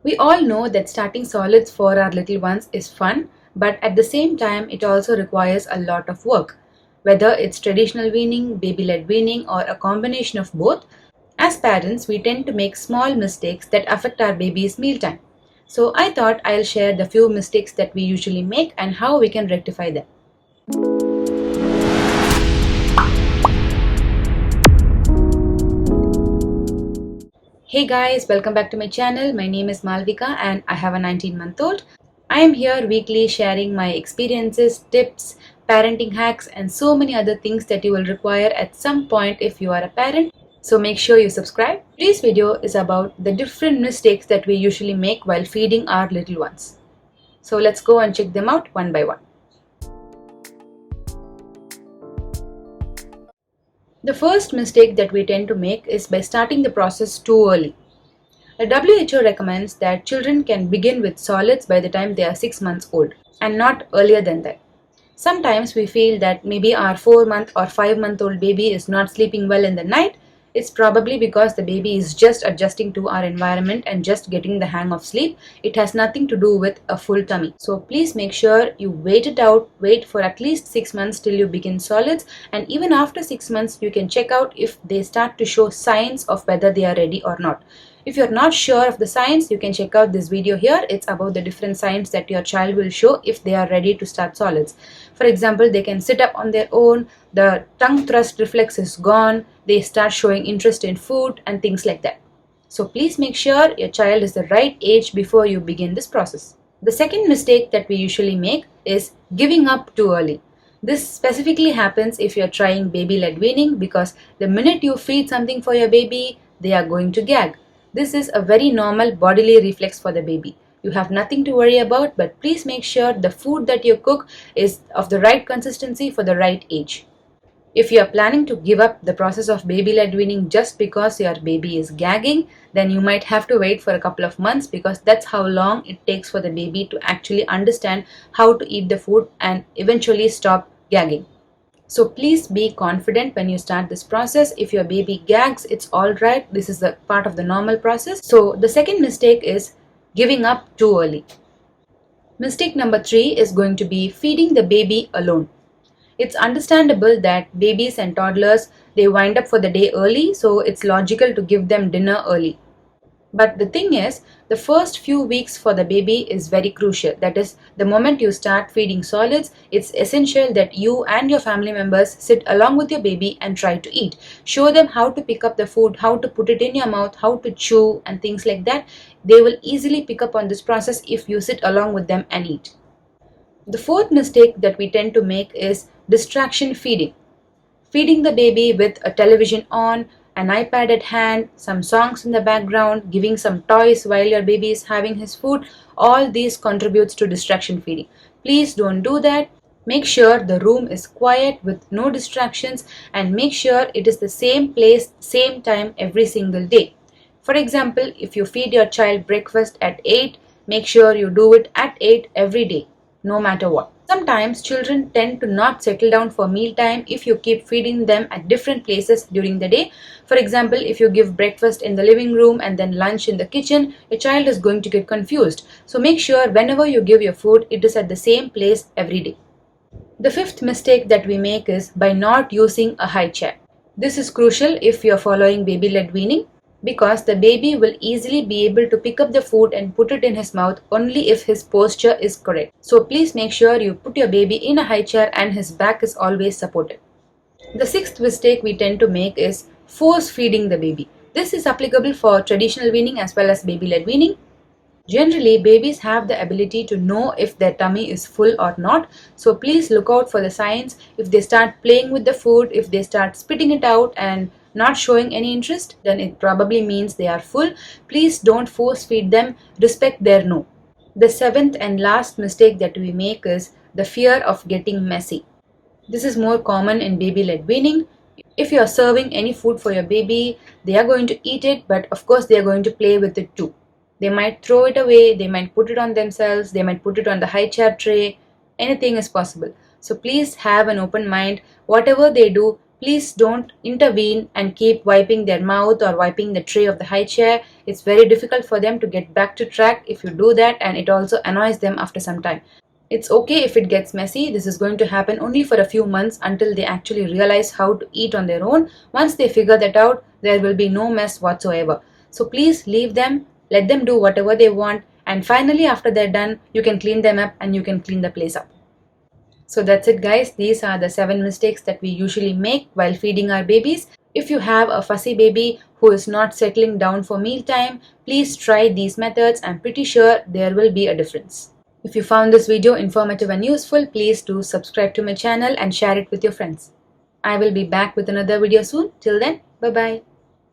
We all know that starting solids for our little ones is fun, but at the same time, it also requires a lot of work. Whether it's traditional weaning, baby led weaning, or a combination of both, as parents, we tend to make small mistakes that affect our baby's mealtime. So, I thought I'll share the few mistakes that we usually make and how we can rectify them. Hey guys, welcome back to my channel. My name is Malvika and I have a 19-month-old. I am here weekly sharing my experiences, tips, parenting hacks, and so many other things that you will require at some point if you are a parent. So make sure you subscribe. Today's video is about the different mistakes that we usually make while feeding our little ones. So let's go and check them out one by one. The first mistake that we tend to make is by starting the process too early. The WHO recommends that children can begin with solids by the time they are 6 months old and not earlier than that. Sometimes we feel that maybe our 4-month or 5-month-old baby is not sleeping well in the night. It's probably because the baby is just adjusting to our environment and just getting the hang of sleep. It has nothing to do with a full tummy. So please make sure you wait it out, wait for at least 6 months till you begin solids, and even after 6 months you can check out if they start to show signs of whether they are ready or not. If you're not sure of the signs, you can check out this video here. It's about the different signs that your child will show if they are ready to start solids. For example, they can sit up on their own, the tongue thrust reflex is gone, they start showing interest in food and things like that. So please make sure your child is the right age before you begin this process. The second mistake that we usually make is giving up too early. This specifically happens if you're trying baby-led weaning because the minute you feed something for your baby, they are going to gag. This is a very normal bodily reflex for the baby. You have nothing to worry about, but please make sure the food that you cook is of the right consistency for the right age. If you are planning to give up the process of baby-led weaning just because your baby is gagging, then you might have to wait for a couple of months because that's how long it takes for the baby to actually understand how to eat the food and eventually stop gagging. So please be confident when you start this process. If your baby gags, it's alright. This is a part of the normal process. So the second mistake is giving up too early. Mistake number 3 is going to be feeding the baby alone. It's understandable that babies and toddlers, they wind up for the day early, so it's logical to give them dinner early. But the thing is, the first few weeks for the baby is very crucial. That is, the moment you start feeding solids, it's essential that you and your family members sit along with your baby and try to eat. Show them how to pick up the food, how to put it in your mouth, how to chew and things like that. They will easily pick up on this process if you sit along with them and eat. The fourth mistake that we tend to make is distraction feeding. Feeding the baby with a television on, an iPad at hand, some songs in the background, giving some toys while your baby is having his food, all these contributes to distraction feeding. Please don't do that. Make sure the room is quiet with no distractions and make sure it is the same place, same time every single day. For example, if you feed your child breakfast at 8, make sure you do it at 8 every day, no matter what. Sometimes children tend to not settle down for mealtime if you keep feeding them at different places during the day. For example, if you give breakfast in the living room and then lunch in the kitchen, your child is going to get confused. So make sure whenever you give your food, it is at the same place every day. The fifth mistake that we make is by not using a high chair. This is crucial if you are following baby-led weaning, because the baby will easily be able to pick up the food and put it in his mouth only if his posture is correct. So please make sure you put your baby in a high chair and his back is always supported. The sixth mistake we tend to make is force feeding the baby. This is applicable for traditional weaning as well as baby-led weaning. Generally, babies have the ability to know if their tummy is full or not. So please look out for the signs. If they start playing with the food, if they start spitting it out and not showing any interest, then it probably means they are full. Please don't force feed them. Respect their no. The seventh and last mistake that we make is the fear of getting messy. This is more common in baby-led weaning. If you are serving any food for your baby, they are going to eat it, but of course they are going to play with it too. They might throw it away, they might put it on themselves, they might put it on the high chair tray. Anything is possible. So please have an open mind. Whatever they do, Please don't intervene and keep wiping their mouth or wiping the tray of the high chair. It's very difficult for them to get back to track if you do that, and it also annoys them after some time. It's okay if it gets messy. This is going to happen only for a few months until they actually realize how to eat on their own. Once they figure that out, there will be no mess whatsoever. So please leave them, let them do whatever they want, and finally, after they're done, you can clean them up and you can clean the place up. So that's it, guys. These are the 7 mistakes that we usually make while feeding our babies. If you have a fussy baby who is not settling down for mealtime, please try these methods. I'm pretty sure there will be a difference. If you found this video informative and useful, please do subscribe to my channel and share it with your friends. I will be back with another video soon. Till then, bye bye.